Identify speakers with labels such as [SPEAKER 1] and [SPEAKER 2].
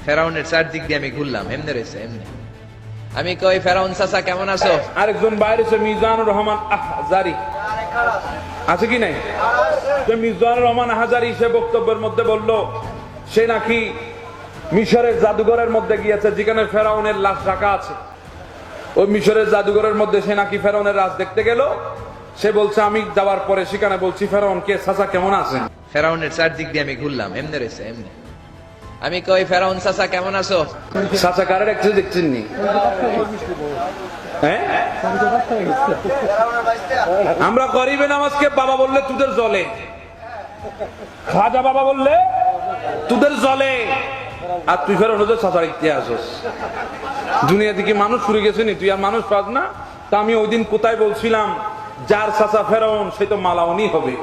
[SPEAKER 1] ফেরাউনের চারদিক দিয়ে আমি ঘুরলাম, এমনি রয়েছে এমনি। আমি কই, ফেরাউন চাচা কেমন আছো?
[SPEAKER 2] আরেকজন বাইরে আছে মিজানুর রহমান আহজারি, আছে কি নাই? মিজানুর রহমান আহজারি সে বক্তব্যের মধ্যে বলল সে নাকি মিশরের জাদুঘরের মধ্যে গিয়েছে যেখানে ফেরাউনের লাশ রাখা আছে। ওই মিশরের জাদুঘরের মধ্যে সে নাকি ফেরাউনের রাজ দেখতে গেল। সে বলছে আমি যাওয়ার পরে সেখানে বলছি ফেরাউন কে চাচা কেমন আছেন?
[SPEAKER 1] ফেরাউনের চারদিক দিয়ে আমি ঘুরলাম, এমনি রয়েছে এমনি। আমি কই, ফেরাউন চাচা কেমন আছো?
[SPEAKER 2] চাচা কারে দেখছে দেখছেন নি? হ্যাঁ, আমরা গরিবে নামাজকে বাবা বললে তোদের জলে, খাজা বাবা বললে তোদের জলে, আর তুই ফের অনুযায়ী চাচার ইতিহাস দুনিয়া থেকে মানুষ শুরু গেছে নি, তুই আর মানুষ পাস না। তা আমি ওই দিন কোথায় বলছিলাম যার চাচা ফেরাউন সে তো মালাউনি হবে।